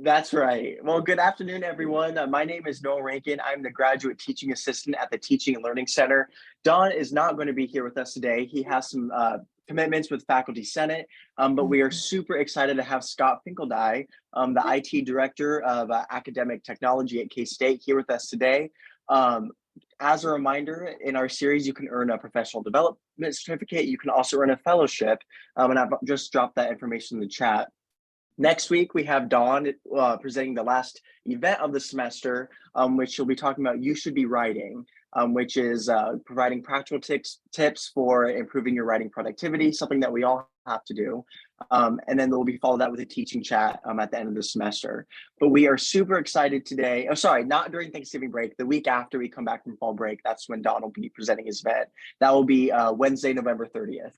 That's right. Well, good afternoon, everyone. My name is Noah Rankin. I'm the graduate teaching assistant at the Teaching and Learning Center. Don is not going to be here with us today. He has some commitments with Faculty Senate, but we are super excited to have Scott Finkeldei, the IT Director of Academic Technology at K-State, here with us today. As a reminder, in our series, you can earn a professional development certificate. You can also earn a fellowship, and I've just dropped that information in the chat. Next week, we have Dawn presenting the last event of the semester, which she'll be talking about You Should Be Writing, which is providing practical tips for improving your writing productivity, something that we all have to do. And then there will be followed that with a teaching chat at the end of the semester. But we are super excited today. Oh, sorry, not during Thanksgiving break. The week after we come back from fall break, that's when Dawn will be presenting his event. That will be Wednesday, November 30th.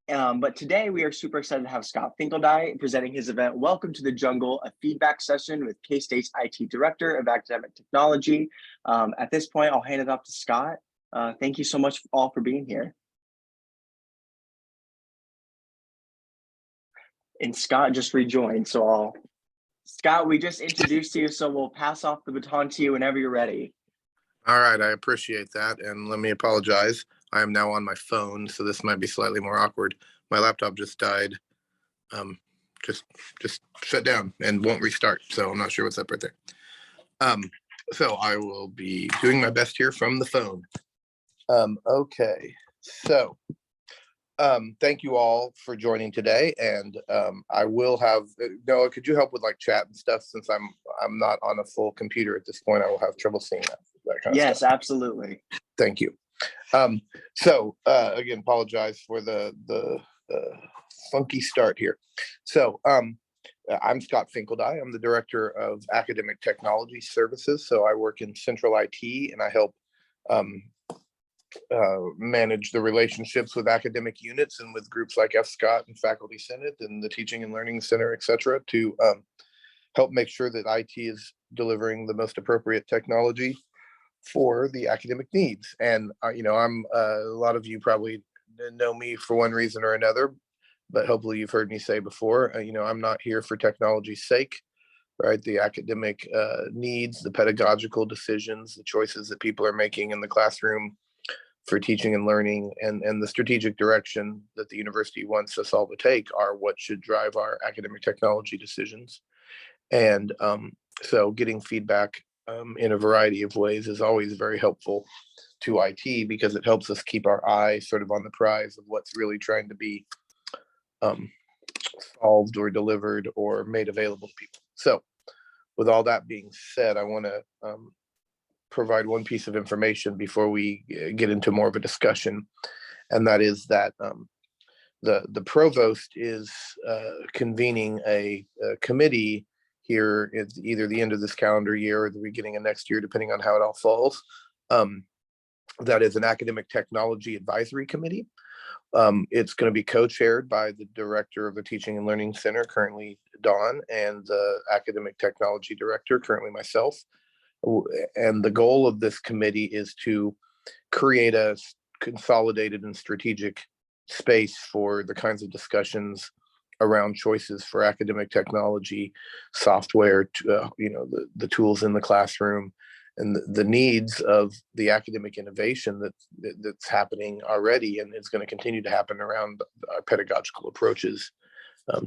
But today we are super excited to have Scott Finkeldei presenting his event, Welcome to the Jungle, a feedback session with K-State's IT Director of Academic Technology. At this point, I'll hand it off to Scott. Thank you so much all for being here. And Scott just rejoined, so Scott, we just introduced you, so we'll pass off the baton to you whenever you're ready. All right, I appreciate that, and let me apologize. I am now on my phone, so this might be slightly more awkward. My laptop just died, just shut down and won't restart, so I'm not sure what's up right there. So I will be doing my best here from the phone. Okay, so thank you all for joining today, and I will have Noah, could you help with like chat and stuff, since I'm not on a full computer at this point. I will have trouble seeing that kind of yes stuff. Absolutely. Thank you. So again, apologize for the funky start here. So I'm Scott Finkeldei. I'm the Director of Academic Technology Services. So I work in central IT, and I help manage the relationships with academic units and with groups like Scott and Faculty Senate and the Teaching and Learning Center, et cetera, to help make sure that IT is delivering the most appropriate technology for the academic needs. And I'm a lot of you probably know me for one reason or another, but hopefully you've heard me say before, I'm not here for technology's sake, right? The academic needs, the pedagogical decisions, the choices that people are making in the classroom for teaching and learning, and the strategic direction that the university wants us all to take are what should drive our academic technology decisions. And so getting feedback in a variety of ways is always very helpful to IT, because it helps us keep our eye sort of on the prize of what's really trying to be solved or delivered or made available to people. So with all that being said, I want to provide one piece of information before we get into more of a discussion, and that is that the provost is convening a committee here at either the end of this calendar year or the beginning of next year, depending on how it all falls. That is an academic technology advisory committee. It's going to be co-chaired by the director of the Teaching and Learning Center, currently Dawn, and the academic technology director, currently myself. And the goal of this committee is to create a consolidated and strategic space for the kinds of discussions around choices for academic technology, software, the tools in the classroom, and the needs of the academic innovation that's happening already, and it's going to continue to happen around our pedagogical approaches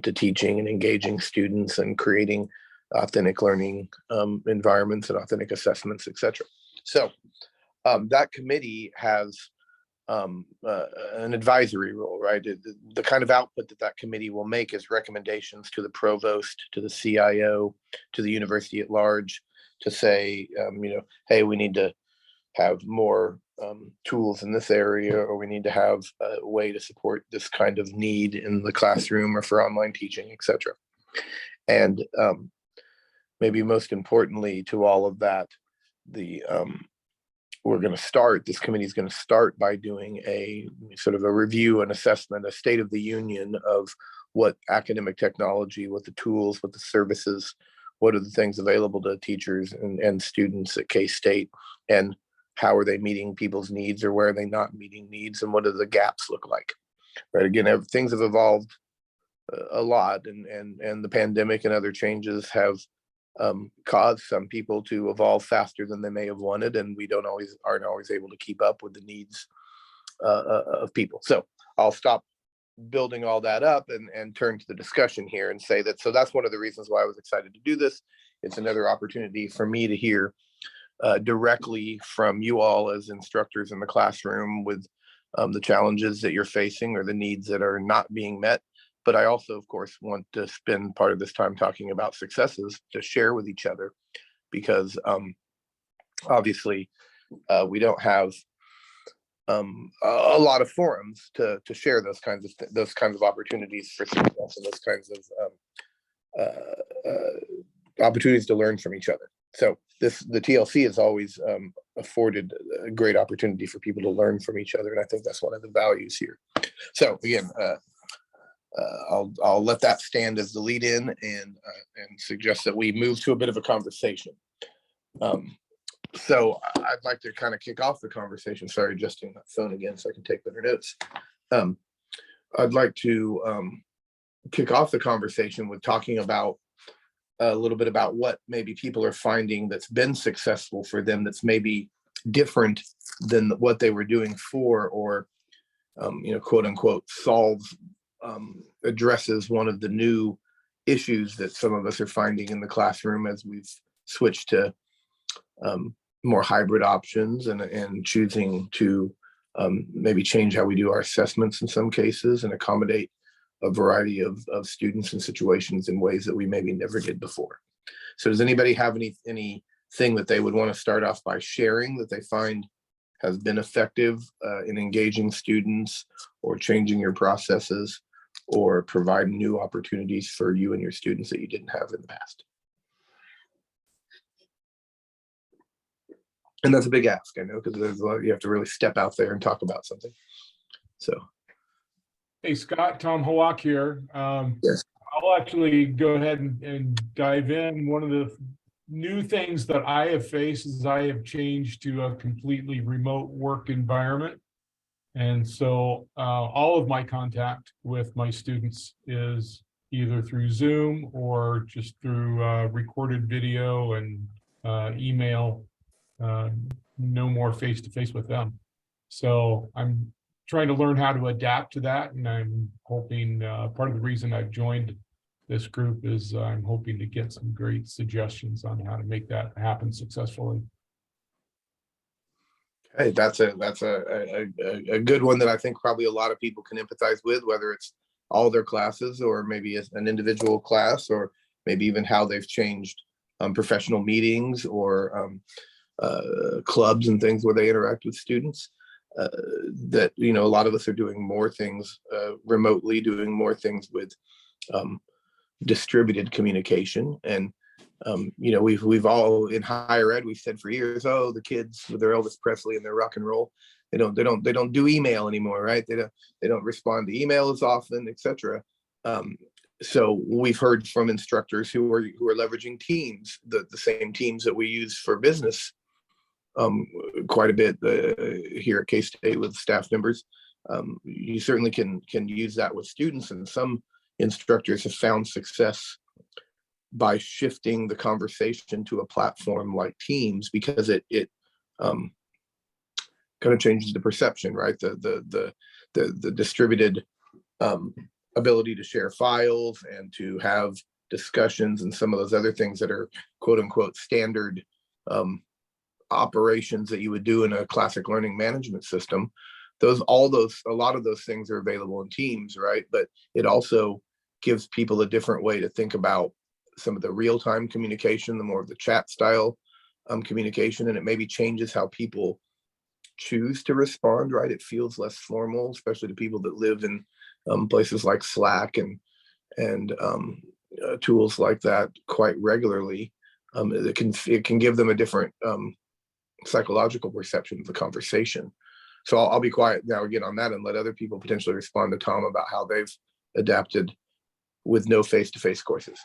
to teaching and engaging students and creating authentic learning environments and authentic assessments, et cetera. So that committee has an advisory role, right? The kind of output that committee will make is recommendations to the provost, to the CIO, to the university at large, to say, hey, we need to have more tools in this area, or we need to have a way to support this kind of need in the classroom or for online teaching, et cetera. And maybe most importantly to all of that, this committee is going to start by doing a sort of a review and assessment, a state of the union of what academic technology, what the tools, what the services, what are the things available to teachers and students at K-State, and how are they meeting people's needs, or where are they not meeting needs, and what do the gaps look like, right? Again, things have evolved a lot, and the pandemic and other changes have caused some people to evolve faster than they may have wanted, and we aren't always able to keep up with the needs of people. So I'll stop building all that up and turn to the discussion here and say that, so that's one of the reasons why I was excited to do this. It's another opportunity for me to hear directly from you all as instructors in the classroom with the challenges that you're facing or the needs that are not being met. But I also, of course, want to spend part of this time talking about successes to share with each other, because obviously we don't have a lot of forums to share those kinds of opportunities for success and those kinds of opportunities to learn from each other. So the TLC has always afforded a great opportunity for people to learn from each other, and I think that's one of the values here. So again, I'll let that stand as the lead in and suggest that we move to a bit of a conversation. So I'd like to kind of kick off the conversation. Sorry, adjusting my phone again so I can take better notes. I'd like to kick off the conversation with talking about a little bit about what maybe people are finding that's been successful for them, that's maybe different than what they were doing for, or quote unquote solves, addresses one of the new issues that some of us are finding in the classroom as we've switched to more hybrid options and choosing to maybe change how we do our assessments in some cases and accommodate a variety of students and situations in ways that we maybe never did before. So does anybody have anything that they would want to start off by sharing that they find has been effective in engaging students or changing your processes or providing new opportunities for you and your students that you didn't have in the past? And that's a big ask, I know, because there's a lot, you have to really step out there and talk about something. So. Hey, Scott, Tom Hawak here. Yes. I'll actually go ahead and dive in. One of the new things that I have faced is I have changed to a completely remote work environment. And so all of my contact with my students is either through Zoom or just through recorded video and email. No more face-to-face with them. So I'm trying to learn how to adapt to that, and I'm hoping part of the reason I've joined this group is I'm hoping to get some great suggestions on how to make that happen successfully. Hey, that's a good one that I think probably a lot of people can empathize with, whether it's all their classes or maybe an individual class, or maybe even how they've changed professional meetings or clubs and things where they interact with students. That, a lot of us are doing more things remotely, doing more things with distributed communication. And we've all in higher ed, we've said for years, oh, the kids with their Elvis Presley and their rock and roll, they don't do email anymore, right? They don't respond to email as often, etc. So we've heard from instructors who are leveraging Teams, the same Teams that we use for business quite a bit here at K-State with staff members. You certainly can use that with students, and some instructors have found success by shifting the conversation to a platform like Teams, because it kind of changes the perception, right? The distributed ability to share files and to have discussions and some of those other things that are quote unquote standard operations that you would do in a classic learning management system. A lot of those things are available in Teams, right? But it also gives people a different way to think about some of the real-time communication, the more of the chat style communication, and it maybe changes how people choose to respond, right? It feels less formal, especially to people that live in places like Slack and tools like that quite regularly. It can give them a different psychological perception of the conversation. So I'll be quiet now again on that and let other people potentially respond to Tom about how they've adapted with no face-to-face courses.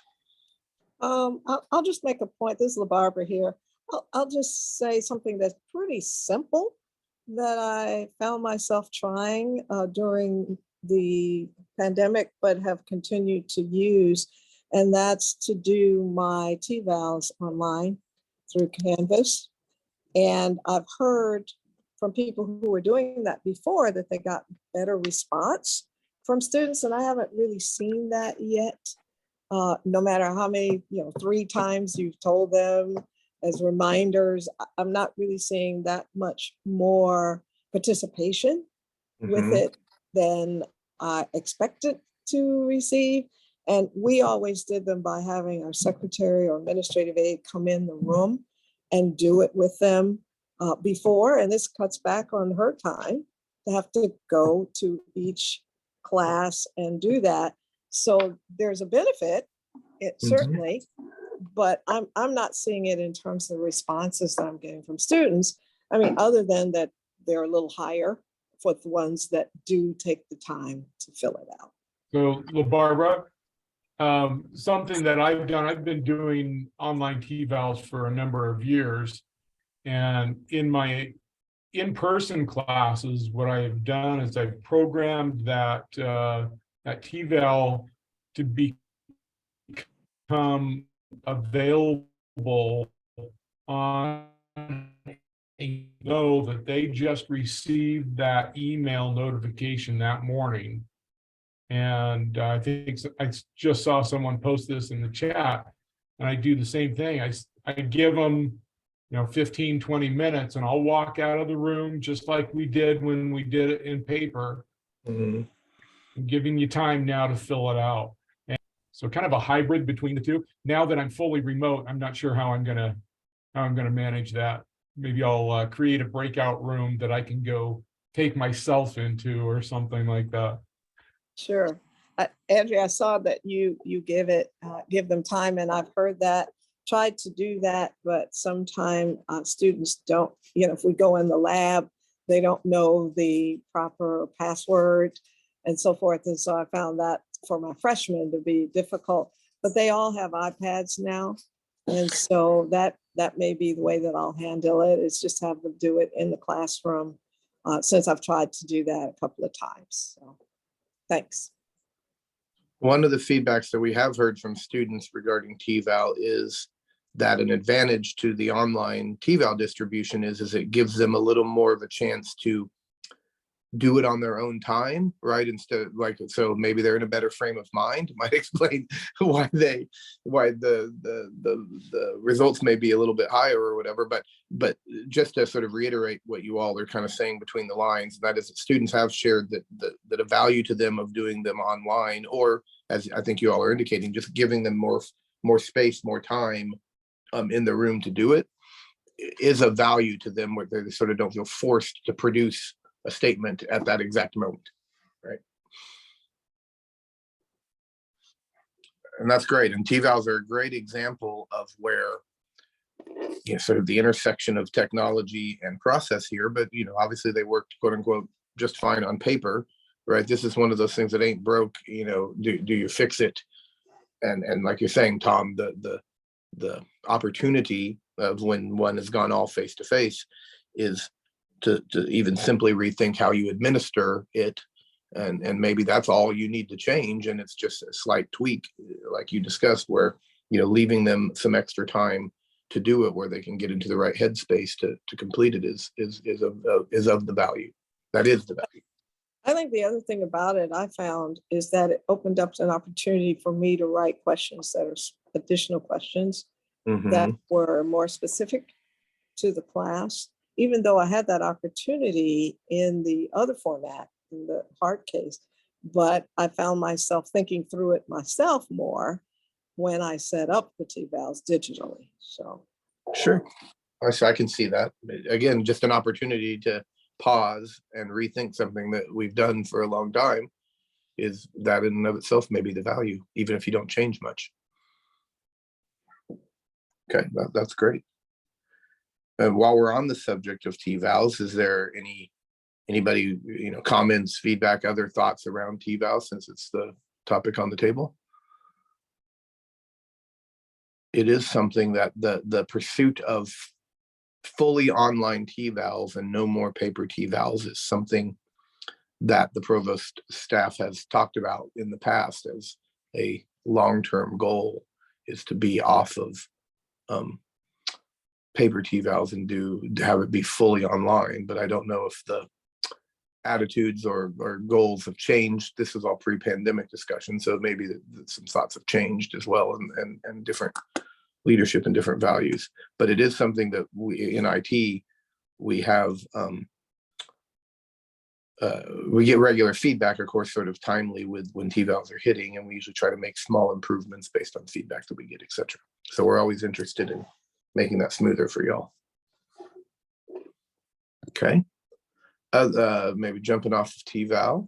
I'll just make a point. This is LaBarbara here. I'll just say something that's pretty simple that I found myself trying during the pandemic, but have continued to use, and that's to do my T-Vals online through Canvas. And I've heard from people who were doing that before that they got better response from students, and I haven't really seen that yet. No matter how many, 3 times you've told them as reminders, I'm not really seeing that much more participation with it than I expected to receive. And we always did them by having our secretary or administrative aide come in the room and do it with them before. And this cuts back on her time to have to go to each class and do that. So there's a benefit, certainly, but I'm not seeing it in terms of the responses that I'm getting from students. I mean, other than that, they're a little higher for the ones that do take the time to fill it out. So, LaBarbara, something that I've done, I've been doing online T-Vals for a number of years. And in my in-person classes, what I have done is I've programmed that T-Val to become available on a know that they just received that email notification that morning. And I think I just saw someone post this in the chat, and I do the same thing. I give them 15, 20 minutes, and I'll walk out of the room just like we did when we did it in paper. I'm giving you time now to fill it out. And so kind of a hybrid between the two. Now that I'm fully remote, I'm not sure how I'm gonna manage that. Maybe I'll create a breakout room that I can go take myself into or something like that. Sure. Andrea, I saw that you give them time, and I've heard that, tried to do that, but sometimes students don't, if we go in the lab, they don't know the proper password and so forth. And so I found that for my freshmen to be difficult, but they all have iPads now. And so that may be the way that I'll handle it, is just have them do it in the classroom, since I've tried to do that a couple of times. So thanks. One of the feedbacks that we have heard from students regarding T-Val is that an advantage to the online T-Val distribution is it gives them a little more of a chance to do it on their own time, right? Instead, so maybe they're in a better frame of mind. Might explain why the results may be a little bit higher or whatever. But just to sort of reiterate what you all are kind of saying between the lines, that is that students have shared that a value to them of doing them online, or as I think you all are indicating, just giving them more space, more time in the room to do it, is a value to them, where they sort of don't feel forced to produce a statement at that exact moment, right? And that's great. And T-Vals are a great example of where, sort of the intersection of technology and process here, but, obviously they worked, quote unquote, just fine on paper, right? This is one of those things that ain't broke, do you fix it? And like you're saying, Tom, the opportunity of when one has gone all face to face is to even simply rethink how you administer it. And maybe that's all you need to change. And it's just a slight tweak, like you discussed, where, leaving them some extra time to do it, where they can get into the right headspace to complete it is of the value. That is the value. I think the other thing about it I found is that it opened up an opportunity for me to write questions that are additional questions that were more specific to the class, even though I had that opportunity in the other format, in the hard case. But I found myself thinking through it myself more when I set up the T-Vals digitally. So sure, I can see that. Again, just an opportunity to pause and rethink something that we've done for a long time. Is that in and of itself maybe the value, even if you don't change much? Okay, that's great. And while we're on the subject of T-Vals, is there anybody, comments, feedback, other thoughts around T-Vals, since it's the topic on the table? It is something that the pursuit of fully online T-Vals and no more paper T-Vals is something that the provost staff has talked about in the past as a long-term goal, is to be off of paper T-vals and have it be fully online. But I don't know if the attitudes or goals have changed. This is all pre-pandemic discussion, so maybe some thoughts have changed as well, and different leadership and different values. But it is something that we in IT, we have we get regular feedback, of course, sort of timely with when T-vals are hitting, and we usually try to make small improvements based on feedback that we get, etc. So we're always interested in making that smoother for y'all. Okay. Maybe jumping off of T-val.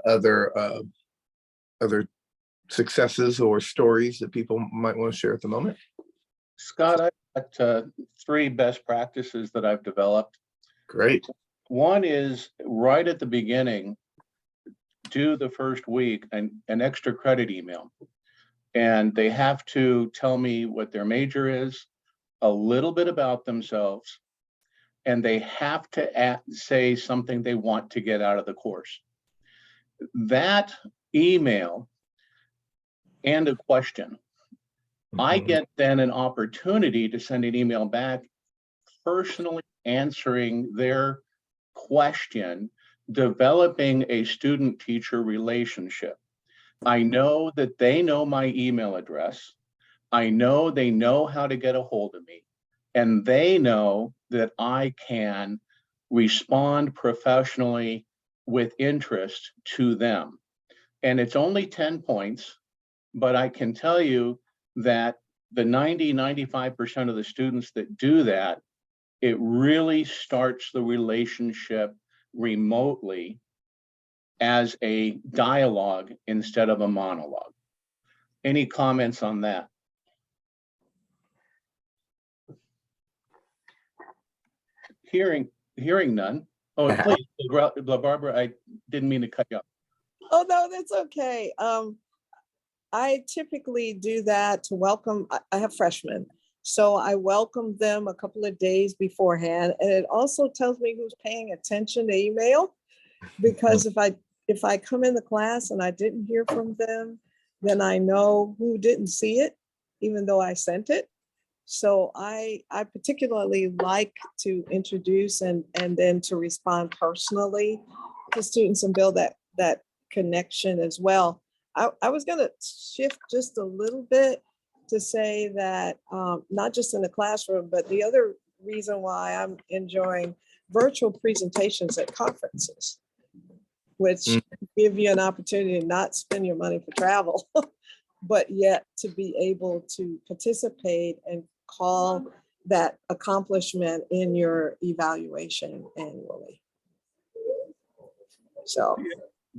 Other successes or stories that people might want to share at the moment? Scott, I've got 3 best practices that I've developed. Great. One is right at the beginning, do the first week an extra credit email. And they have to tell me what their major is, a little bit about themselves, and they have to say something they want to get out of the course. That email and a question, I get then an opportunity to send an email back personally answering their question, developing a student-teacher relationship. I know that they know my email address. I know they know how to get a hold of me, and they know that I can respond professionally with interest to them. And it's only 10 points, but I can tell you that the 95% of the students that do that, it really starts the relationship remotely as a dialogue instead of a monologue. Any comments on that? Hearing none. Oh, please, Barbara, I didn't mean to cut you off. Oh, no, that's okay. I typically do that to welcome, I have freshmen, so I welcome them a couple of days beforehand. And it also tells me who's paying attention to email, because if I come in the class and I didn't hear from them, then I know who didn't see it, even though I sent it. So I particularly like to introduce and then to respond personally to students and build that connection as well. I was going to shift just a little bit to say that not just in the classroom, but the other reason why I'm enjoying virtual presentations at conferences, which give you an opportunity to not spend your money for travel, but yet to be able to participate and call that accomplishment in your evaluation annually. So.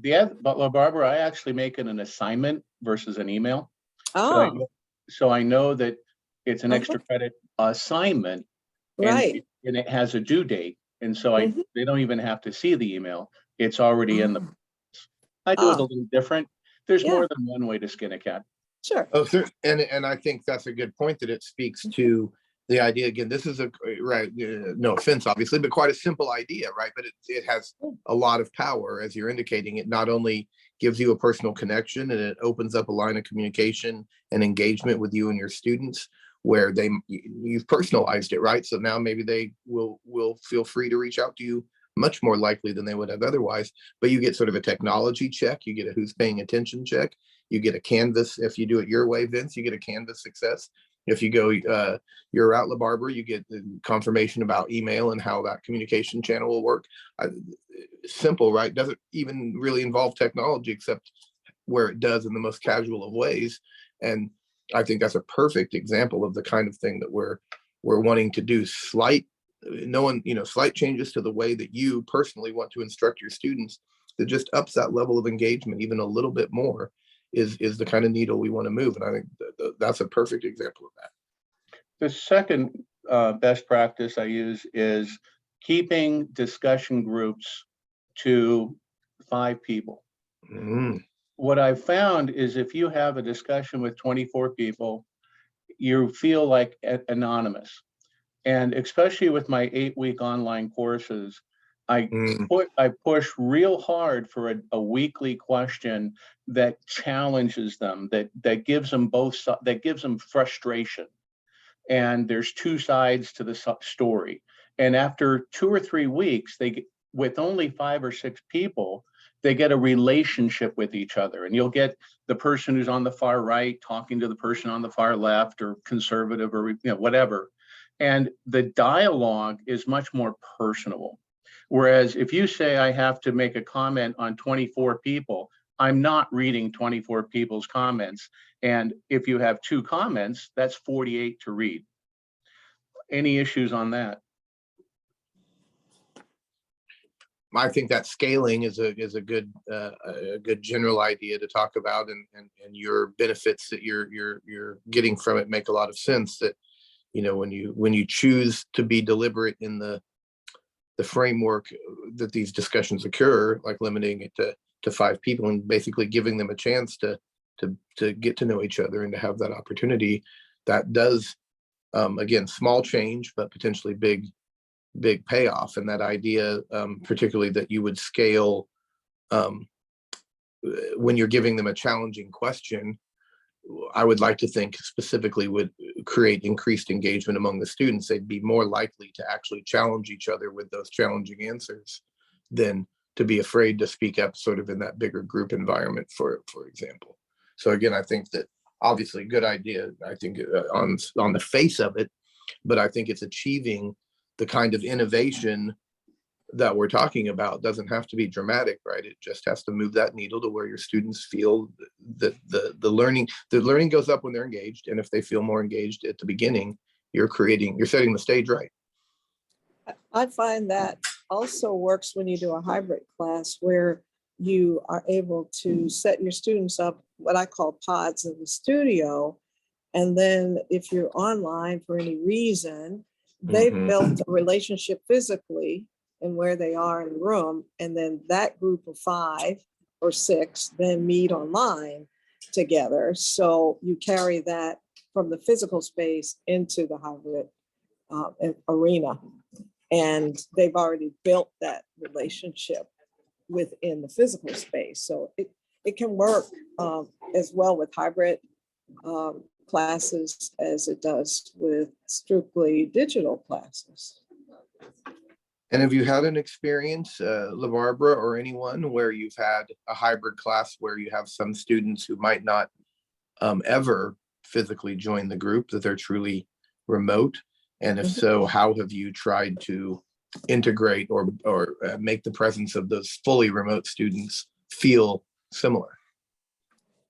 Yeah, but Barbara, I actually make it an assignment versus an email. Oh. So I know that it's an extra credit assignment, Right. and it has a due date. And so they don't even have to see the email. It's already in the. I do it a little different. There's more than one way to skin a cat. Sure. Oh, sure. And I think that's a good point, that it speaks to the idea. Again, this is no offense, obviously, but quite a simple idea, right? But it has a lot of power, as you're indicating. It not only gives you a personal connection, and it opens up a line of communication and engagement with you and your students, where you've personalized it, right? So now maybe they will feel free to reach out to you much more likely than they would have otherwise. But you get sort of a technology check, you get a who's paying attention check, you get a Canvas. If you do it your way, Vince, you get a Canvas success. If you go your route, LaBarbara, you get the confirmation about email and how that communication channel will work. Simple, right? Doesn't even really involve technology, except where it does in the most casual of ways. And I think that's a perfect example of the kind of thing that we're wanting to do. Slight changes to the way that you personally want to instruct your students that just ups that level of engagement even a little bit more is the kind of needle we want to move. And I think that's a perfect example of that. The second best practice I use is keeping discussion groups to 5 people. What I've found is if you have a discussion with 24 people, you feel like anonymous. And especially with my 8-week online courses, I Mm. I push real hard for a weekly question that challenges them, that gives them that gives them frustration. And there's two sides to the story. And after 2 or 3 weeks, with only 5 or 6 people, they get a relationship with each other. And you'll get the person who's on the far right talking to the person on the far left, or conservative, or whatever. And the dialogue is much more personable. Whereas if you say I have to make a comment on 24 people, I'm not reading 24 people's comments. And if you have 2 comments, that's 48 to read. Any issues on that? I think that scaling is a good general idea to talk about, and your benefits that you're getting from it make a lot of sense. That when you choose to be deliberate in the framework that these discussions occur, like limiting it to 5 people and basically giving them a chance to get to know each other and to have that opportunity, that does again, small change, but potentially big payoff. And that idea, particularly that you would scale when you're giving them a challenging question, I would like to think specifically would create increased engagement among the students. They'd be more likely to actually challenge each other with those challenging answers than to be afraid to speak up sort of in that bigger group environment, for example. So again, I think that obviously good idea, I think on the face of it, but I think it's achieving the kind of innovation that we're talking about. Doesn't have to be dramatic, right? It just has to move that needle to where your students feel that the learning goes up when they're engaged. And if they feel more engaged at the beginning, you're setting the stage right. I find that also works when you do a hybrid class where you are able to set your students up what I call pods in the studio. And then if you're online for any reason, they've built a relationship physically and where they are in the room. And then that group of 5 or 6 then meet online together. So you carry that from the physical space into the hybrid arena. And they've already built that relationship within the physical space. So it can work as well with hybrid classes as it does with strictly digital classes. And have you had an experience, LaBarbara or anyone, where you've had a hybrid class where you have some students who might not ever physically join the group, that they're truly remote? And if so, how have you tried to integrate or make the presence of those fully remote students feel similar?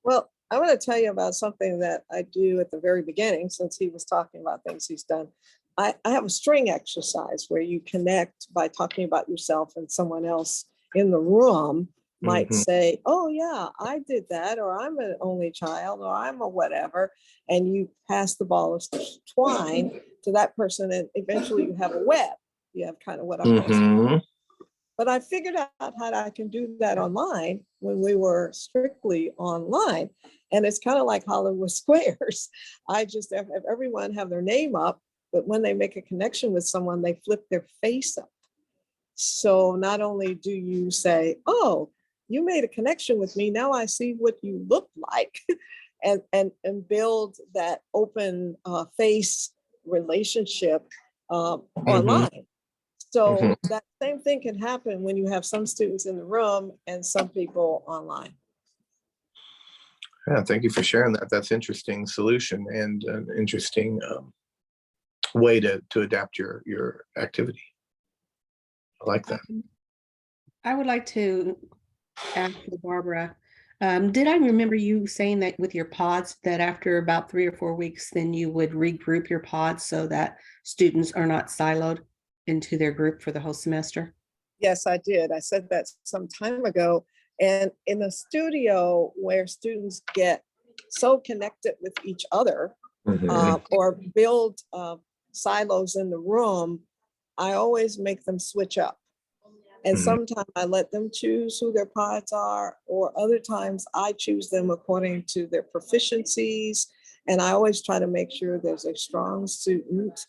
Well, I want to tell you about something that I do at the very beginning, since he was talking about things he's done. I have a string exercise where you connect by talking about yourself, and someone else in the room might say, oh yeah, I did that, or I'm an only child, or I'm a whatever. And you pass the ball of twine to that person, and eventually you have a web. You have kind of what I'm saying. But I figured out how I can do that online when we were strictly online. And it's kind of like Hollywood Squares. I just have everyone have their name up, but when they make a connection with someone, they flip their face up. So not only do you say, oh, you made a connection with me, now I see what you look like, and build that open face relationship online. So that same thing can happen when you have some students in the room and some people online. Yeah, thank you for sharing that. That's interesting solution and an interesting way to adapt your activity. I like that. I would like to ask Barbara, did I remember you saying that with your pods, that after about 3 or 4 weeks, then you would regroup your pods so that students are not siloed into their group for the whole semester? Yes, I did. I said that some time ago. And in a studio where students get so connected with each other or build silos in the room, I always make them switch up. And sometimes I let them choose who their pods are, or other times I choose them according to their proficiencies. And I always try to make sure there's a strong student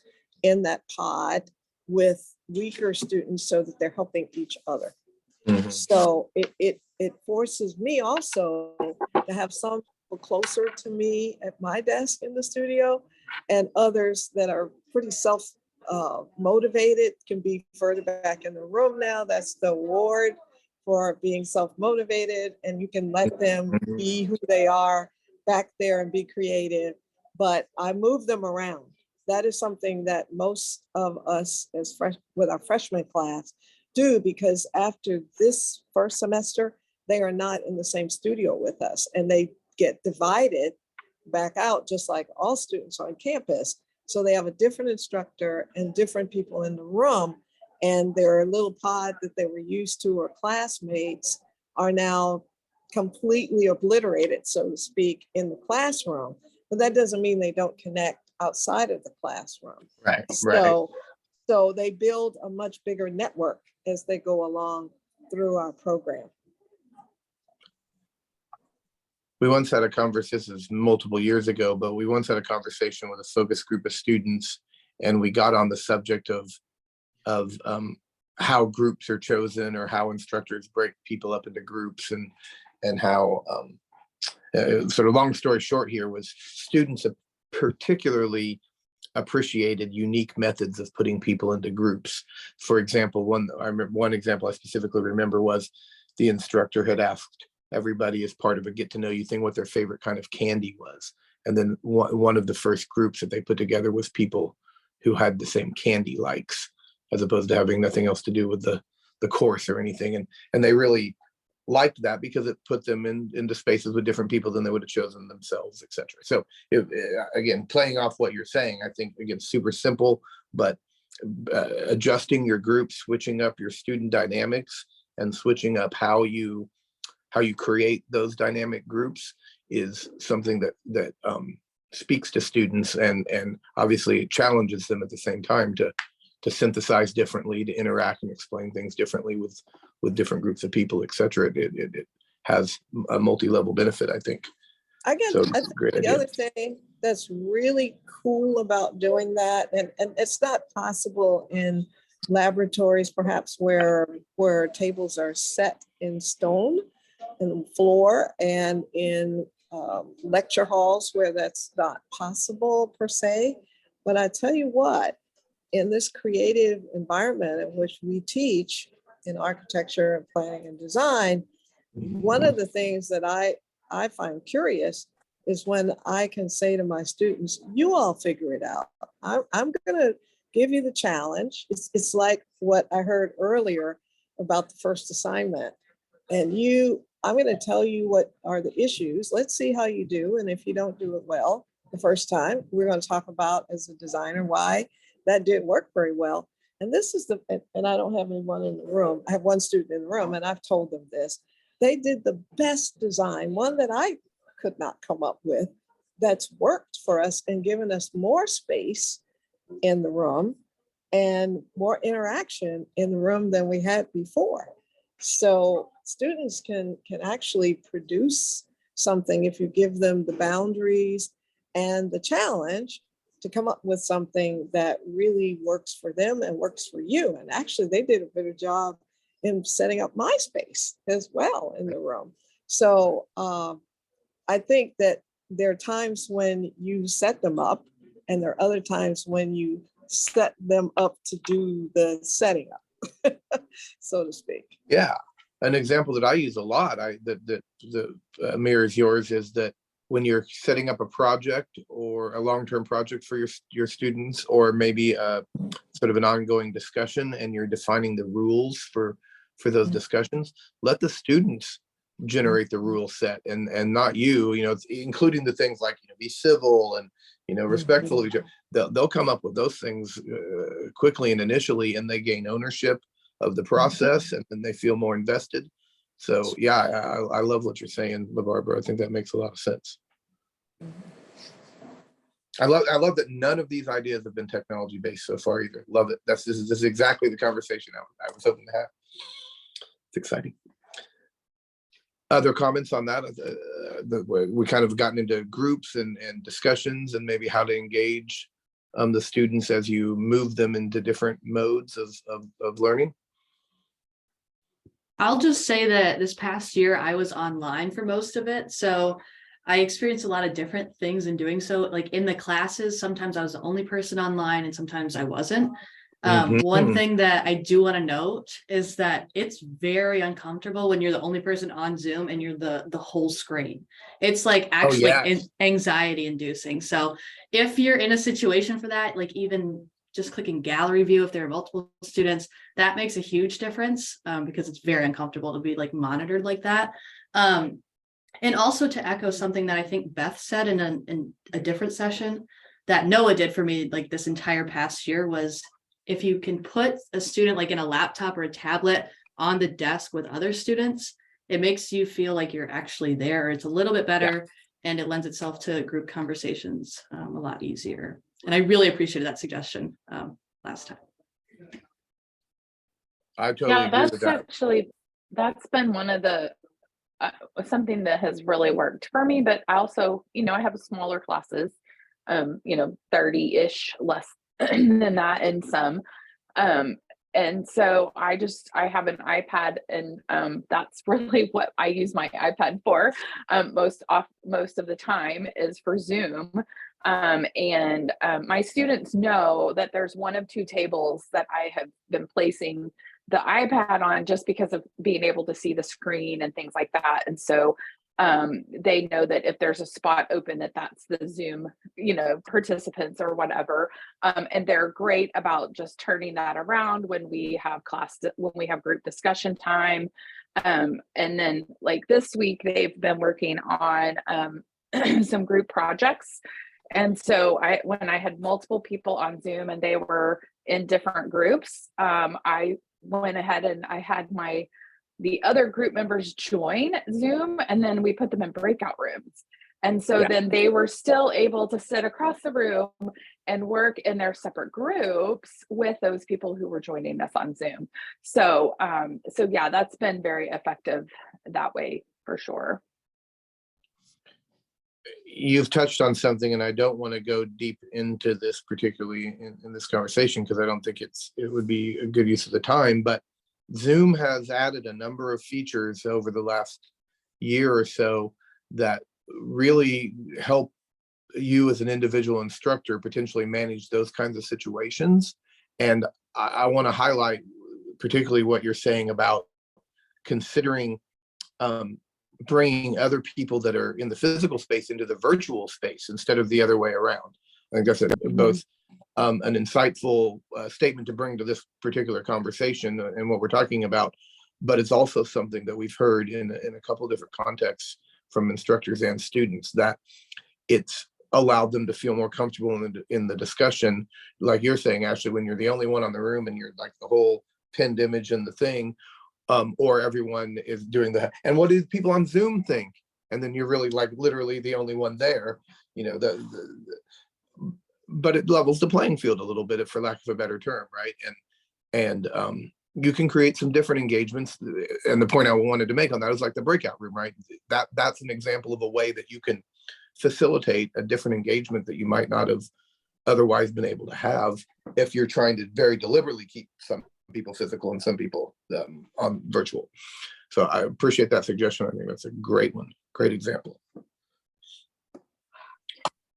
in that pod with weaker students so that they're helping each other. Mhm. So it forces me also to have some people closer to me at my desk in the studio, and others that are pretty self motivated can be further back in the room now. That's the award for being self-motivated, and you can let them be who they are back there and be creative. But I move them around. That is something that most of us as with our freshman class do, because after this first semester, they are not in the same studio with us, and they get divided back out just like all students on campus. So they have a different instructor and different people in the room, and their little pod that they were used to or classmates are now completely obliterated, so to speak, in the classroom. But that doesn't mean they don't connect outside of the classroom. Right, right. So they build a much bigger network as they go along through our program. We once had a conversation, this is multiple years ago, but we once had a conversation with a focus group of students, and we got on the subject of how groups are chosen, or how instructors break people up into groups, and how sort of long story short here was students have particularly appreciated unique methods of putting people into groups. For example, one example I specifically remember was the instructor had asked everybody as part of a get to know you thing what their favorite kind of candy was. And then one of the first groups that they put together was people who had the same candy likes, as opposed to having nothing else to do with the course or anything. And they really liked that because it put them into spaces with different people than they would have chosen themselves, etc. So again, playing off what you're saying, I think, again, super simple, but adjusting your group, switching up your student dynamics, and switching up how you create those dynamic groups is something that speaks to students, and obviously challenges them at the same time to synthesize differently, to interact and explain things differently with different groups of people, etc. It has a multi-level benefit, I think. I think the idea. Other thing that's really cool about doing that, and it's not possible in laboratories perhaps where tables are set in stone and floor, and in lecture halls where that's not possible per se. But I tell you what, in this creative environment in which we teach in architecture and planning and design, one of the things that I find curious is when I can say to my students, you all figure it out. I'm going to give you the challenge. It's like what I heard earlier about the first assignment. And I'm going to tell you what are the issues. Let's see how you do. And if you don't do it well the first time, we're going to talk about, as a designer, why that didn't work very well. And this is and I don't have anyone in the room. I have one student in the room, and I've told them this. They did the best design, one that I could not come up with, that's worked for us and given us more space in the room and more interaction in the room than we had before. So students can actually produce something if you give them the boundaries and the challenge to come up with something that really works for them and works for you. And actually, they did a better job in setting up my space as well in the room. So I think that there are times when you set them up, and there are other times when you set them up to do the setting up, so to speak. Yeah, an example that I use a lot, that mirrors yours, is that when you're setting up a project or a long-term project for your students, or maybe sort of an ongoing discussion, and you're defining the rules for those discussions, let the students generate the rule set, and not you, including the things like, be civil and, respectful of each other. They'll come up with those things quickly and initially, and they gain ownership of the process, and then they feel more invested. So yeah, I love what you're saying, LaBarbara. I think that makes a lot of sense. I love that none of these ideas have been technology based so far either. Love it. This is exactly the conversation I was hoping to have. It's exciting. Other comments on that? We kind of gotten into groups and discussions, and maybe how to engage the students as you move them into different modes of learning? I'll just say that this past year I was online for most of it. So I experienced a lot of different things in doing so. Like in the classes, sometimes I was the only person online and sometimes I wasn't. One thing that I do want to note is that it's very uncomfortable when you're the only person on Zoom and you're the whole screen. It's like actually anxiety inducing. So if you're in a situation for that, like even just clicking gallery view, if there are multiple students, that makes a huge difference because it's very uncomfortable to be like monitored like that. And also to echo something that I think Beth said in a different session that Noah did for me like this entire past year was, if you can put a student like in a laptop or a tablet on the desk with other students, it makes you feel like you're actually there. It's a little bit better and it lends itself to group conversations a lot easier. And I really appreciated that suggestion last time. I totally agree with that. That's been one of the something that has really worked for me. But I also, I have smaller classes, 30-ish, less than that in some. And so I have an iPad, and that's really what I use my iPad for. Most of the time is for Zoom. And my students know that there's one of two tables that I have been placing the iPad on just because of being able to see the screen and things like that. And so they know that if there's a spot open, that's the Zoom, participants or whatever. And they're great about just turning that around when we have group discussion time. And then like this week, they've been working on some group projects. And so when I had multiple people on Zoom and they were in different groups, I went ahead and I had the other group members join Zoom, and then we put them in breakout rooms. And so then they were still able to sit across the room and work in their separate groups with those people who were joining us on Zoom. So, that's been very effective that way for sure. You've touched on something, and I don't want to go deep into this particularly in this conversation because I don't think it would be a good use of the time, but Zoom has added a number of features over the last year or so that really help you as an individual instructor potentially manage those kinds of situations. And I want to highlight particularly what you're saying about considering bringing other people that are in the physical space into the virtual space instead of the other way around. I think that's both an insightful statement to bring to this particular conversation and what we're talking about, but it's also something that we've heard in a couple of different contexts from instructors and students, that it's allowed them to feel more comfortable in the discussion. Like you're saying, Ashley, when you're the only one on the room and you're like the whole pinned image in the thing, or everyone is doing that. And what do people on Zoom think? And then you're really like literally the only one there, but it levels the playing field a little bit, for lack of a better term, right? And you can create some different engagements. And the point I wanted to make on that is like the breakout room, right? That's an example of a way that you can facilitate a different engagement that you might not have otherwise been able to have if you're trying to very deliberately keep some people physical and some people on virtual. So I appreciate that suggestion. I think that's a great one, great example.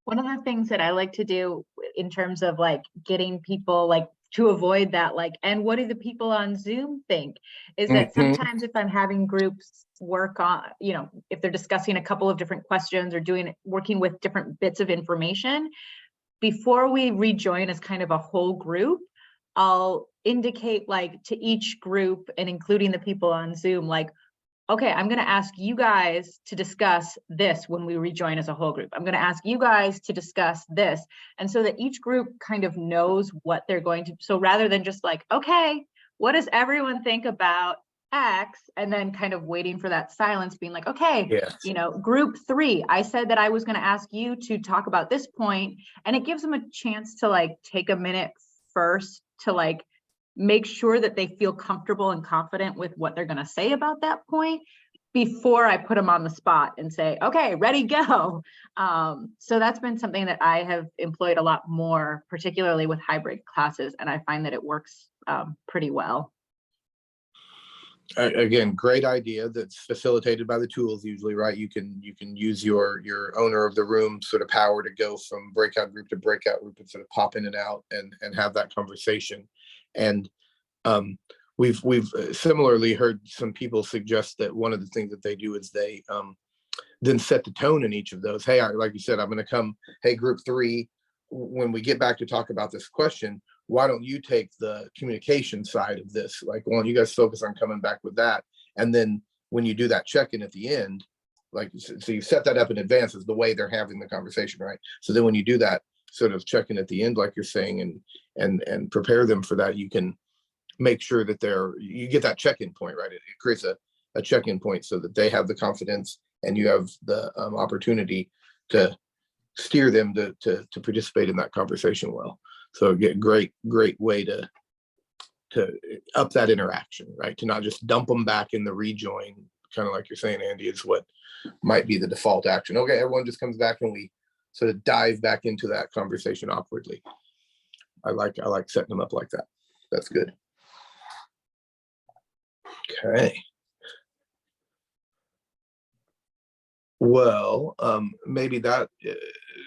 One of the things that I like to do in terms of like getting people like to avoid that, like, and what do the people on Zoom think, is that sometimes if I'm having groups work on, if they're discussing a couple of different questions or working with different bits of information, before we rejoin as kind of a whole group, I'll indicate like to each group and including the people on Zoom, like, okay, I'm going to ask you guys to discuss this when we rejoin as a whole group. I'm going to ask you guys to discuss this. And so that each group kind of knows what they're going to, so rather than just like, okay, what does everyone think about X? And then kind of waiting for that silence, being like, okay, yes. Group 3, I said that I was going to ask you to talk about this point. And it gives them a chance to like take a minute first to like make sure that they feel comfortable and confident with what they're going to say about that point before I put them on the spot and say, okay, ready, go. So that's been something that I have employed a lot more, particularly with hybrid classes, and I find that it works pretty well. Again, great idea that's facilitated by the tools usually, right? You can use your owner of the room sort of power to go from breakout group to breakout group and sort of pop in and out and have that conversation. And we've similarly heard some people suggest that one of the things that they do is they then set the tone in each of those. Hey, like you said, I'm going to come, hey, group 3, when we get back to talk about this question, why don't you take the communication side of this? Like, why don't you guys focus on coming back with that? And then when you do that check-in at the end, like, so you set that up in advance as the way they're having the conversation, right? So then when you do that sort of check-in at the end, like you're saying, and prepare them for that, you can make sure that you get that check-in point, right? It creates a check-in point so that they have the confidence and you have the opportunity to steer them to participate in that conversation well. So great way to up that interaction, right? To not just dump them back in the rejoin, kind of like you're saying, Andy, is what might be the default action. Okay, everyone just comes back and we sort of dive back into that conversation awkwardly. I like setting them up like that. That's good. Okay. Well, maybe that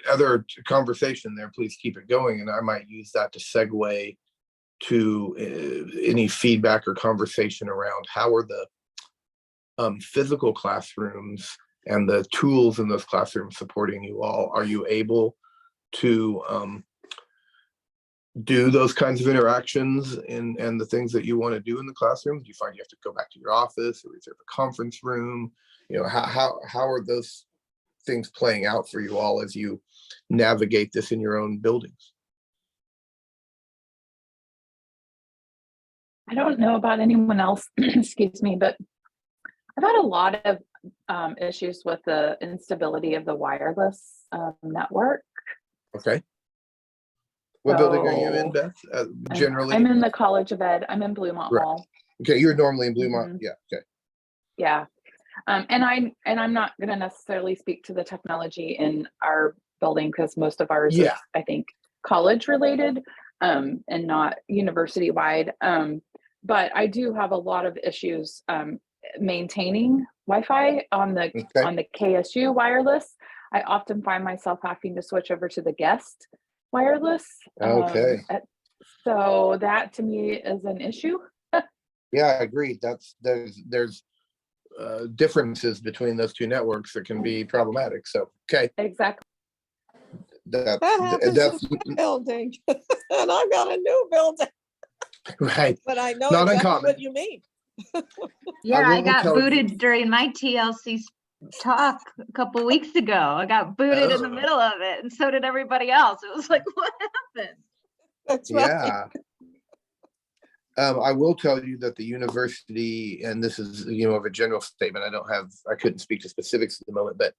other conversation there, please keep it going. And I might use that to segue to any feedback or conversation around how are the physical classrooms and the tools in those classrooms supporting you all? Are you able to do those kinds of interactions and the things that you want to do in the classroom? Do you find you have to go back to your office or reserve a conference room? You know, how are those things playing out for you all as you navigate this in your own buildings? I don't know about anyone else, excuse me, but I've had a lot of issues with the instability of the wireless network. Okay. What building are you in, Beth? Generally, I'm in the College of Ed. I'm in Bluemont right. Hall. Okay, you're normally in Bluemont. Mm-hmm. Yeah. Okay. Yeah. And I'm not going to necessarily speak to the technology in our building because most of ours is, I think, college related and not university wide. But I do have a lot of issues maintaining Wi-Fi on the KSU wireless. I often find myself having to switch over to the guest wireless. Okay. So that to me is an issue. Yeah, I agree. There's differences between those two networks that can be problematic. So, okay. Exactly. That happens in my building, and I've got a new building. Right. But I know Not exactly uncommon. what you mean. Yeah, I got booted during my TLC talk a couple weeks ago. I got booted in the middle of it, and so did everybody else. It was like, what happened? That's right. Yeah. I will tell you that the university, and this is, of a general statement, I couldn't speak to specifics at the moment, but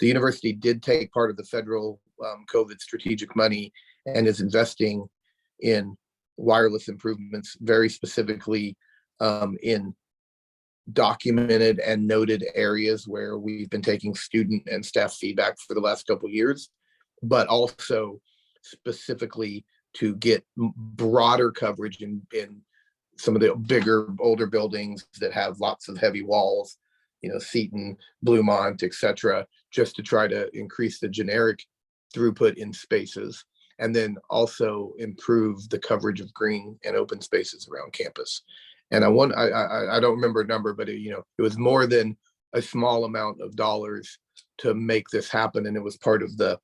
the university did take part of the federal COVID strategic money and is investing in wireless improvements, very specifically in documented and noted areas where we've been taking student and staff feedback for the last couple of years, but also specifically to get broader coverage in some of the bigger, older buildings that have lots of heavy walls, Seton, Bluemont, etc., just to try to increase the generic throughput in spaces, and then also improve the coverage of green and open spaces around campus. And I don't remember a number, but it was more than a small amount of dollars to make this happen, and it was part of the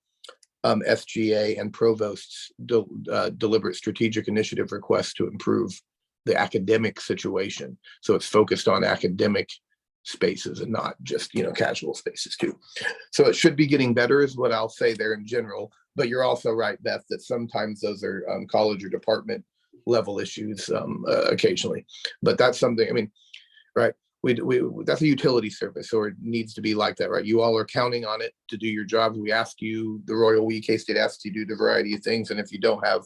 SGA and Provost's deliberate strategic initiative request to improve the academic situation. So it's focused on academic spaces and not just, casual spaces too. So it should be getting better is what I'll say there in general, but you're also right, Beth, that sometimes those are college or department level issues occasionally, but that's something, right. We that's a utility service, or it needs to be like that, right? You all are counting on it to do your jobs. We ask you, the Royal We K-State asks you to do the variety of things, and if you don't have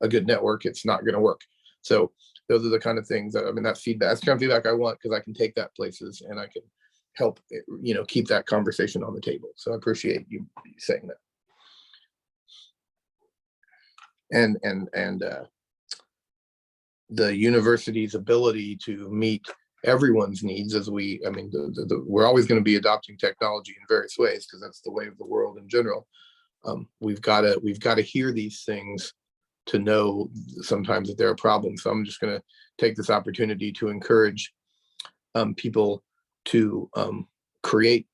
a good network, it's not going to work. So those are the kind of things that, that's feedback. That's the kind of feedback I want, because I can take that places and I can help, keep that conversation on the table. So I appreciate you saying that. And the university's ability to meet everyone's needs, we're always going to be adopting technology in various ways because that's the way of the world in general. We've got to hear these things to know sometimes that there are problems. So I'm just going to take this opportunity to encourage people to create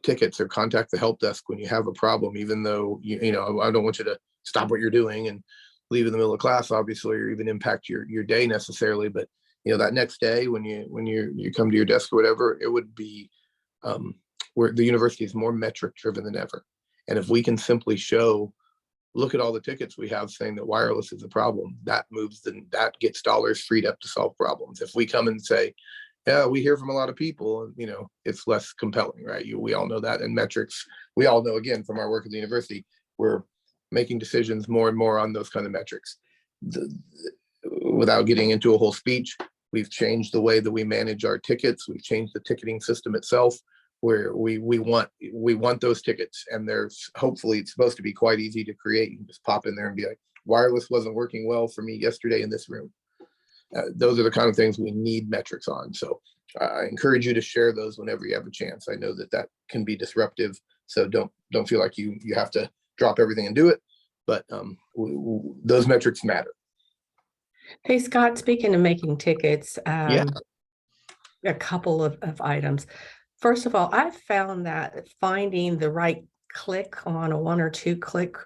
tickets or contact the help desk when you have a problem, even though I don't want you to stop what you're doing and leave in the middle of class, obviously, or even impact your day necessarily. But that next day when you come to your desk or whatever, it would be where the university is more metric driven than ever. And if we can simply show, look at all the tickets we have saying that wireless is a problem, that gets dollars freed up to solve problems. If we come and say, yeah, we hear from a lot of people, and it's less compelling, right? We all know that. And metrics, we all know, again, from our work at the university, we're making decisions more and more on those kind of metrics. Without getting into a whole speech, we've changed the way that we manage our tickets. We've changed the ticketing system itself, where we want those tickets, and hopefully it's supposed to be quite easy to create. You can just pop in there and be like, wireless wasn't working well for me yesterday in this room. Those are the kind of things we need metrics on. So I encourage you to share those whenever you have a chance. I know that can be disruptive, so don't feel like you have to drop everything and do it, but those metrics matter. Hey, Scott, speaking of making tickets, Yeah. a couple of items. First of all, I've found that finding the right click on a 1 or 2 click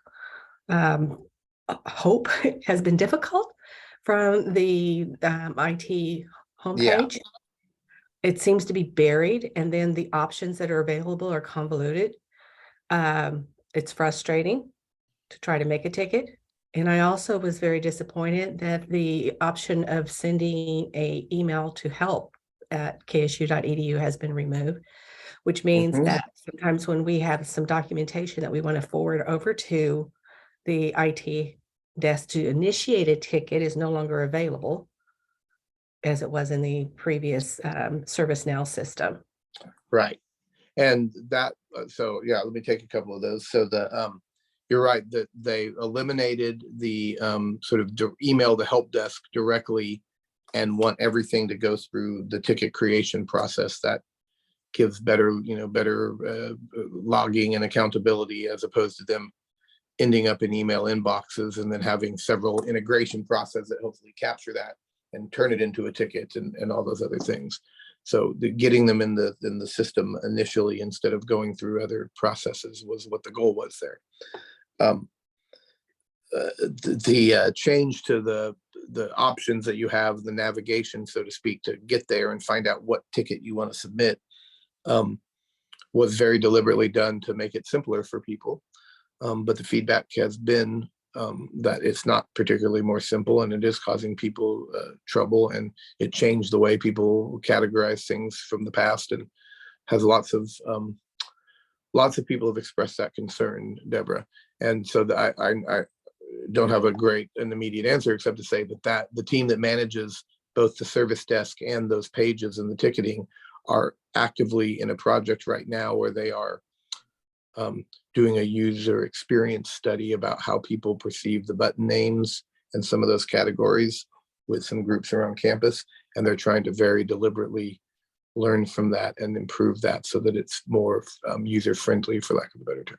hope has been difficult from the IT homepage. Yeah. It seems to be buried, and then the options that are available are convoluted. It's frustrating to try to make a ticket. And I also was very disappointed that the option of sending an email to help@ksu.edu has been removed, which means that sometimes when we have some documentation that we want to forward over to the IT desk to initiate a ticket is no longer available as it was in the previous ServiceNow system. Right. And that, so yeah, let me take a couple of those. So you're right that they eliminated the sort of email the help desk directly and want everything to go through the ticket creation process. That gives better logging and accountability, as opposed to them ending up in email inboxes and then having several integration processes that hopefully capture that and turn it into a ticket and all those other things. So getting them in the system initially instead of going through other processes was what the goal was there. The change to the options that you have, the navigation, so to speak, to get there and find out what ticket you want to submit, was very deliberately done to make it simpler for people. But the feedback has been that it's not particularly more simple, and it is causing people trouble, and it changed the way people categorize things from the past, and has lots of people have expressed that concern, Deborah. And so I don't have a great and immediate answer except to say that the team that manages both the service desk and those pages and the ticketing are actively in a project right now where they are doing a user experience study about how people perceive the button names and some of those categories with some groups around campus. And they're trying to very deliberately learn from that and improve that so that it's more user-friendly, for lack of a better term.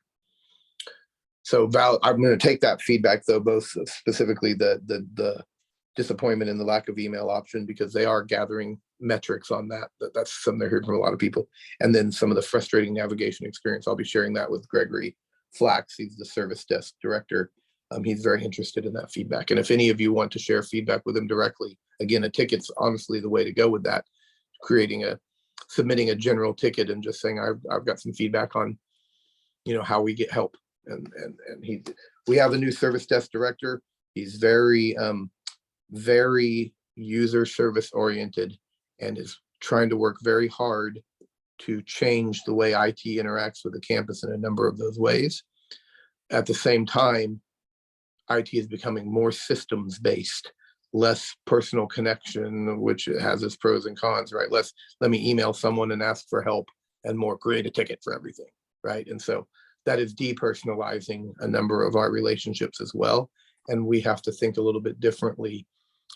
So Val, I'm going to take that feedback, though, both specifically the disappointment in the lack of email option, because they are gathering metrics on that. That's something I heard from a lot of people. And then some of the frustrating navigation experience, I'll be sharing that with Gregory Flax. He's the service desk director. He's very interested in that feedback. And if any of you want to share feedback with him directly, again, a ticket's honestly the way to go with that. Submitting a general ticket and just saying, I've got some feedback on, how we get help. And we have a new service desk director. He's very user service oriented and is trying to work very hard to change the way IT interacts with the campus in a number of those ways. At the same time, IT is becoming more systems based, less personal connection, which has its pros and cons, right? Let me email someone and ask for help and more create a ticket for everything, right? And so that is depersonalizing a number of our relationships as well. And we have to think a little bit differently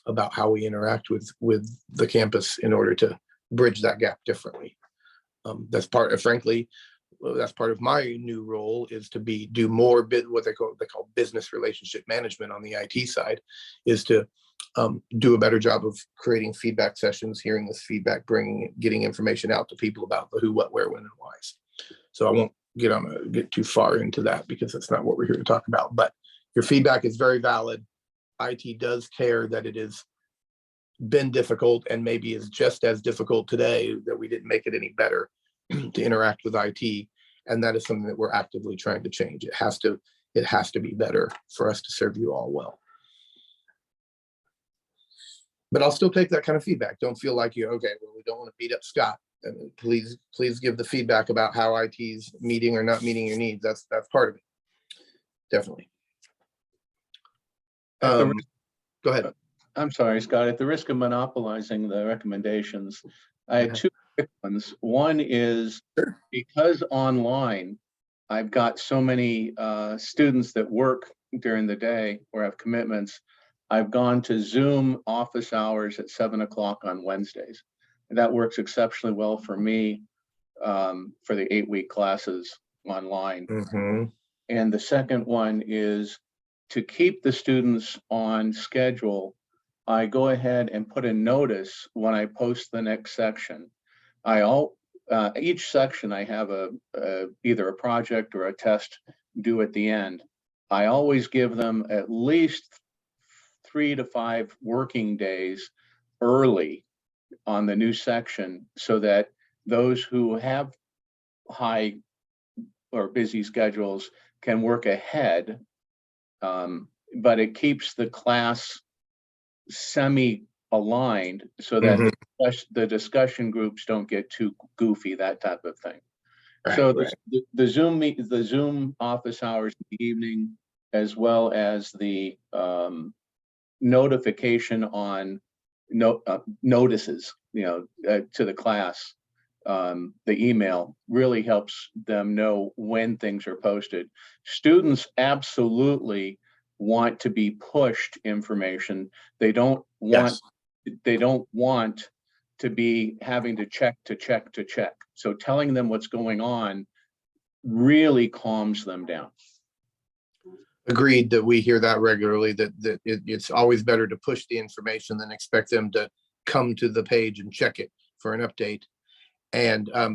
about how we interact with the campus in order to bridge that gap differently. That's part of, frankly, that's part of my new role, is to do more what they call business relationship management on the IT side, is to do a better job of creating feedback sessions, hearing this feedback, getting information out to people about the who, what, where, when, and whys. So I won't get too far into that because that's not what we're here to talk about. But your feedback is very valid. IT does care that it has been difficult and maybe is just as difficult today, that we didn't make it any better to interact with IT. And that is something that we're actively trying to change. It has to be better for us to serve you all well. But I'll still take that kind of feedback. Don't feel like we don't want to beat up Scott. And please give the feedback about how IT's meeting or not meeting your needs. That's part of it. Definitely. Go ahead. I'm sorry, Scott, at the risk of monopolizing the recommendations, I had two quick ones. One is, because online, I've got so many students that work during the day or have commitments. I've gone to Zoom office hours at 7 o'clock on Wednesdays. And that works exceptionally well for me for the 8-week classes online. Mm-hmm. And the second one is to keep the students on schedule. I go ahead and put a notice when I post the next section. Each section I have either a project or a test due at the end. I always give them at least 3 to 5 working days early on the new section, so that those who have high or busy schedules can work ahead. But it keeps the class semi-aligned so that the discussion groups don't get too goofy, that type of thing. Right, so the Zoom office hours in the evening, as well as the notification on notices, to the class, the email really helps them know when things are posted. Students absolutely want to be pushed information. They don't want to be having to check. So telling them what's going on really calms them down. Agreed, that we hear that regularly, that it's always better to push the information than expect them to come to the page and check it for an update. And I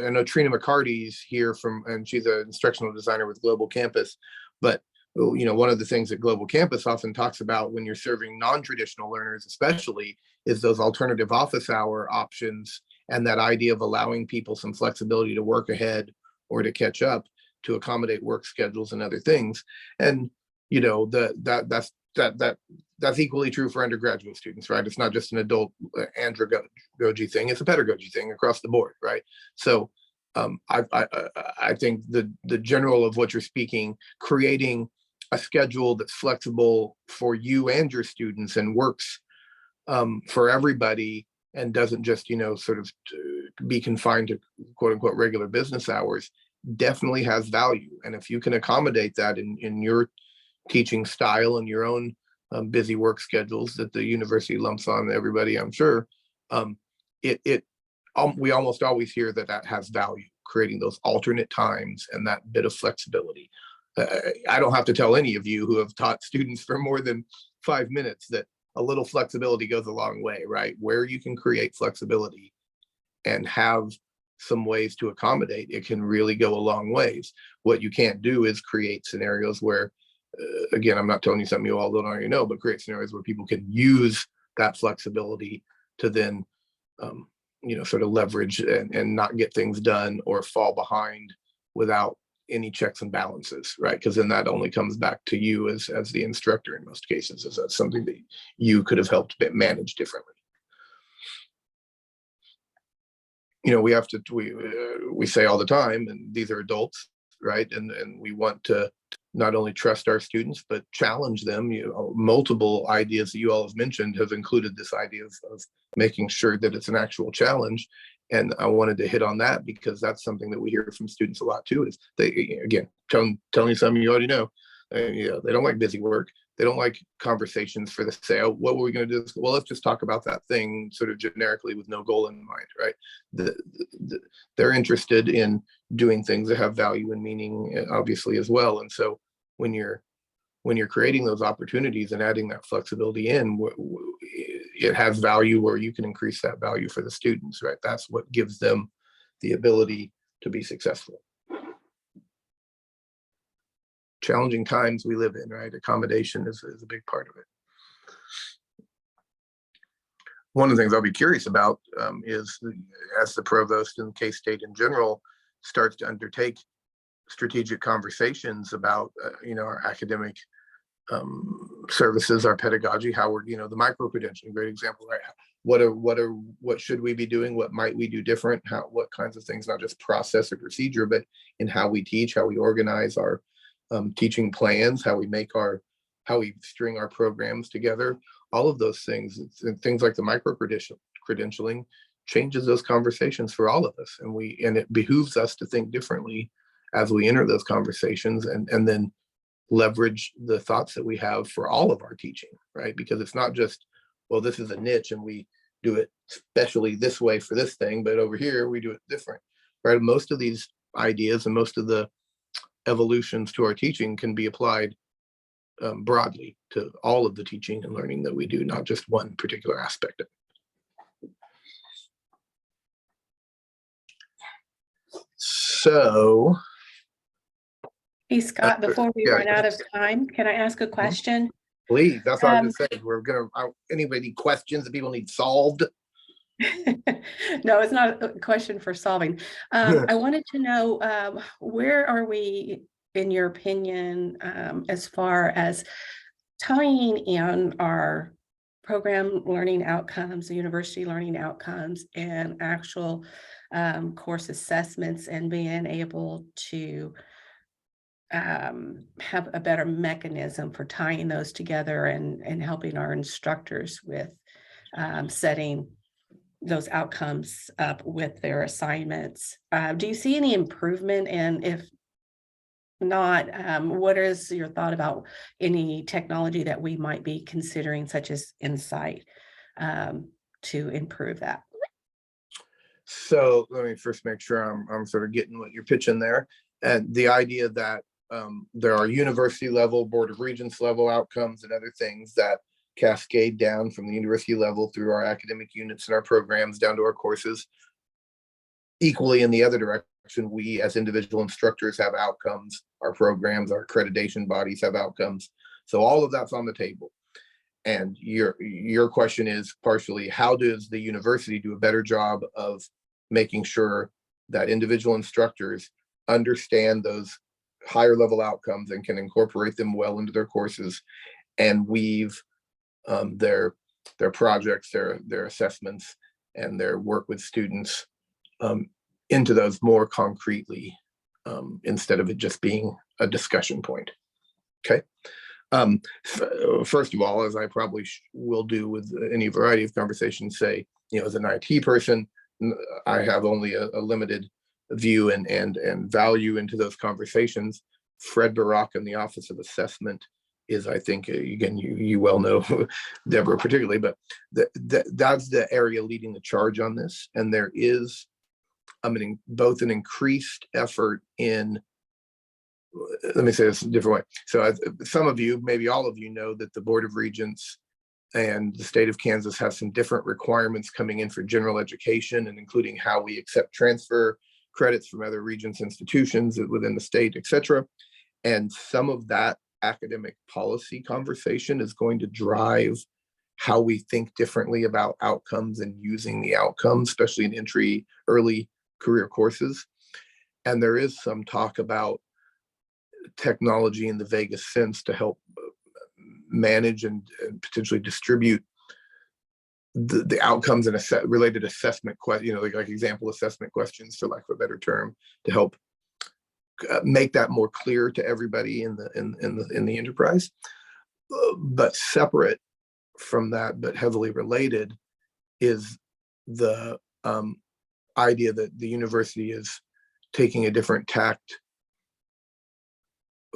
know Trina McCarty's here and she's an instructional designer with Global Campus. But one of the things that Global Campus often talks about when you're serving non-traditional learners, especially, is those alternative office hour options, and that idea of allowing people some flexibility to work ahead or to catch up to accommodate work schedules and other things. And that's equally true for undergraduate students, right? It's not just an adult andragogy thing, it's a pedagogy thing across the board, right? So I think the general of what you're speaking, creating a schedule that's flexible for you and your students and works for everybody, and doesn't just sort of be confined to quote unquote regular business hours, definitely has value. And if you can accommodate that in your teaching style and your own busy work schedules that the university lumps on everybody, I'm sure, we almost always hear that has value, creating those alternate times and that bit of flexibility. I don't have to tell any of you who have taught students for more than 5 minutes that a little flexibility goes a long way, right? Where you can create flexibility and have some ways to accommodate, it can really go a long ways. What you can't do is create scenarios where, again, I'm not telling you something you all don't already know, but create scenarios where people can use that flexibility to then, sort of leverage and not get things done or fall behind without any checks and balances, right? Because then that only comes back to you as the instructor in most cases. Is that something that you could have helped manage differently? We say all the time, and these are adults, right? And we want to not only trust our students, but challenge them. Multiple ideas that you all have mentioned have included this idea of making sure that it's an actual challenge. And I wanted to hit on that because that's something that we hear from students a lot too, is they, again, telling you something you already know. They don't like busy work. They don't like conversations for the say, oh, what were we going to do? Well, let's just talk about that thing sort of generically with no goal in mind, right? They're interested in doing things that have value and meaning, obviously, as well. And so when you're creating those opportunities and adding that flexibility in, it has value where you can increase that value for the students, right? That's what gives them the ability to be successful. Challenging times we live in, right? Accommodation is a big part of it. One of the things I'll be curious about is as the provost and K-State in general starts to undertake strategic conversations about, our academic services, our pedagogy, how we're, the micro-credentialing, great example, right? What should we be doing? What might we do different? What kinds of things, not just process or procedure, but in how we teach, how we organize our teaching plans, how we string our programs together, all of those things, things like the micro-credentialing changes those conversations for all of us. And it behooves us to think differently as we enter those conversations and then leverage the thoughts that we have for all of our teaching, right? Because it's not just, well, this is a niche and we do it specially this way for this thing, but over here we do it different, right? Most of these ideas and most of the evolutions to our teaching can be applied broadly to all of the teaching and learning that we do, not just one particular aspect of it. So, Hey, Scott, before we run out of time, can I ask a question? Please, that's what I was saying. We're gonna, anybody questions that people need solved? No, it's not a question for solving. I wanted to know, where are we, in your opinion, as far as tying in our program learning outcomes, the university learning outcomes, and actual course assessments, and being able to have a better mechanism for tying those together and helping our instructors with setting those outcomes up with their assignments. Do you see any improvement? And if not, what is your thought about any technology that we might be considering, such as Insight, to improve that? So let me first make sure I'm sort of getting what you're pitching there. And the idea that there are university level, Board of Regents level outcomes and other things that cascade down from the university level through our academic units and our programs down to our courses. Equally in the other direction, we as individual instructors have outcomes, our programs, our accreditation bodies have outcomes. So all of that's on the table. And your question is partially, how does the university do a better job of making sure that individual instructors understand those higher level outcomes and can incorporate them well into their courses and weave their projects, their assessments, and their work with students into those more concretely, instead of it just being a discussion point. Okay. First of all, as I probably will do with any variety of conversations, say, as an IT person, I have only a limited view and value into those conversations. Fred Barak in the Office of Assessment is, I think, again, you well know Deborah particularly, but that's the area leading the charge on this. And there is, both an increased effort in, let me say this a different way. So some of you, maybe all of you, know that the Board of Regents and the state of Kansas have some different requirements coming in for general education, and including how we accept transfer credits from other regents institutions within the state, et cetera. And some of that academic policy conversation is going to drive how we think differently about outcomes and using the outcomes, especially in early career courses. And there is some talk about technology in the vaguest sense to help manage and potentially distribute the outcomes and related assessment, like example assessment questions, for lack of a better term, to help make that more clear to everybody in the enterprise. But separate from that, but heavily related, is the idea that the university is taking a different tact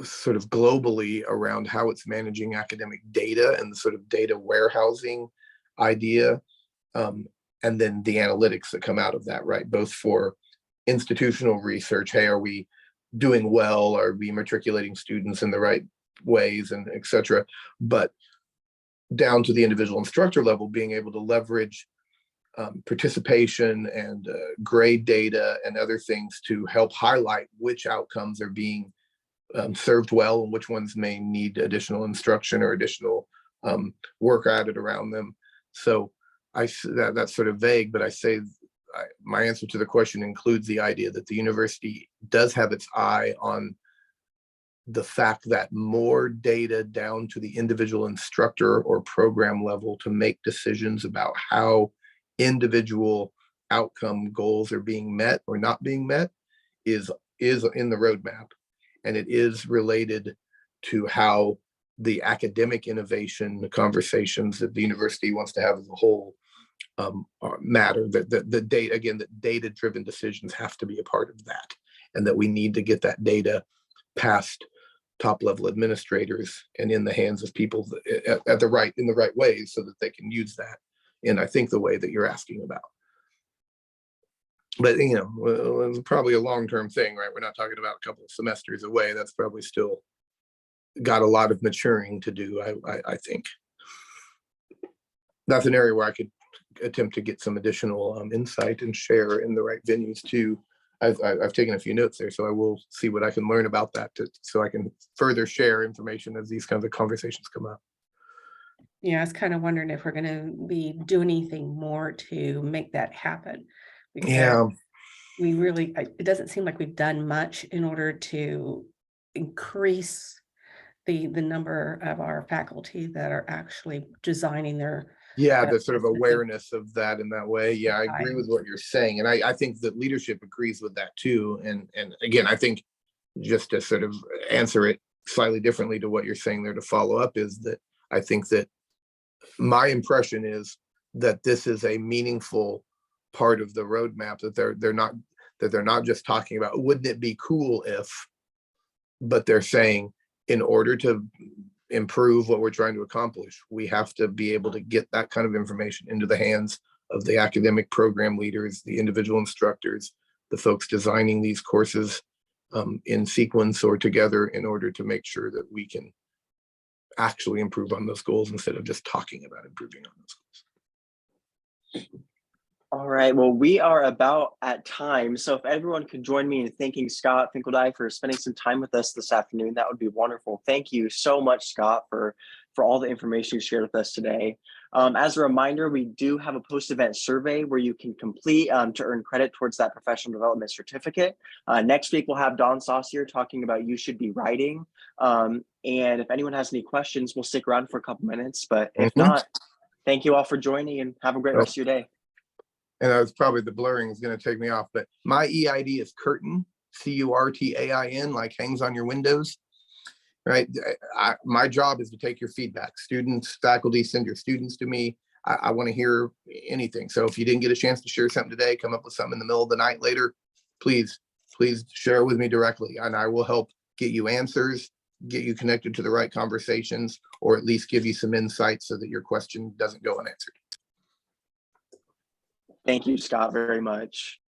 sort of globally around how it's managing academic data and the sort of data warehousing idea, and then the analytics that come out of that, right? Both for institutional research, hey, are we doing well? Are we matriculating students in the right ways, and et cetera? But down to the individual instructor level, being able to leverage participation and grade data and other things to help highlight which outcomes are being served well and which ones may need additional instruction or additional work added around them. So that's sort of vague, but I say my answer to the question includes the idea that the university does have its eye on the fact that more data down to the individual instructor or program level to make decisions about how individual outcome goals are being met or not being met is in the roadmap. And it is related to how the academic innovation, the conversations that the university wants to have as a whole matter. That the data, again, that data-driven decisions have to be a part of that, and that we need to get that data past top-level administrators and in the hands of people in the right ways, so that they can use that in, I think, the way that you're asking about. But it's probably a long-term thing, right? We're not talking about a couple of semesters away. That's probably still got a lot of maturing to do. I think that's an area where I could attempt to get some additional insight and share in the right venues too. I've taken a few notes there, so I will see what I can learn about that so I can further share information as these kinds of conversations come up. Yeah, I was kind of wondering if we're going to be doing anything more to make that happen. Because Yeah, we really, it doesn't seem like we've done much in order to increase the number of our faculty that are actually designing their. yeah, the sort of awareness of that in that way. Yeah, I agree with what you're saying, and I think that leadership agrees with that too. And again, I think just to sort of answer it slightly differently to what you're saying there to follow up is that I think that my impression is that this is a meaningful part of the roadmap, that they're not just talking about wouldn't it be cool if, but they're saying in order to improve what we're trying to accomplish, we have to be able to get that kind of information into the hands of the academic program leaders, the individual instructors, the folks designing these courses in sequence or together, in order to make sure that we can actually improve on those goals instead of just talking about improving on those goals. All right, well, we are about at time. So if everyone could join me in thanking Scott Finkeldei for spending some time with us this afternoon, that would be wonderful. Thank you so much, Scott, for all the information you shared with us today. As a reminder, we do have a post-event survey where you can complete to earn credit towards that professional development certificate. Next week, we'll have Dawn Saucier talking about You Should Be Writing. And if anyone has any questions, we'll stick around for a couple minutes. But if not, thank you all for joining and have a great rest of your day. And that was probably the blurring is going to take me off, but my EID is Curtin, CURTAIN, like hangs on your windows, right? My job is to take your feedback. Students, faculty, send your students to me. I want to hear anything. So if you didn't get a chance to share something today, come up with something in the middle of the night later, please share it with me directly, and I will help get you answers, get you connected to the right conversations, or at least give you some insight so that your question doesn't go unanswered. Thank you, Scott, very much.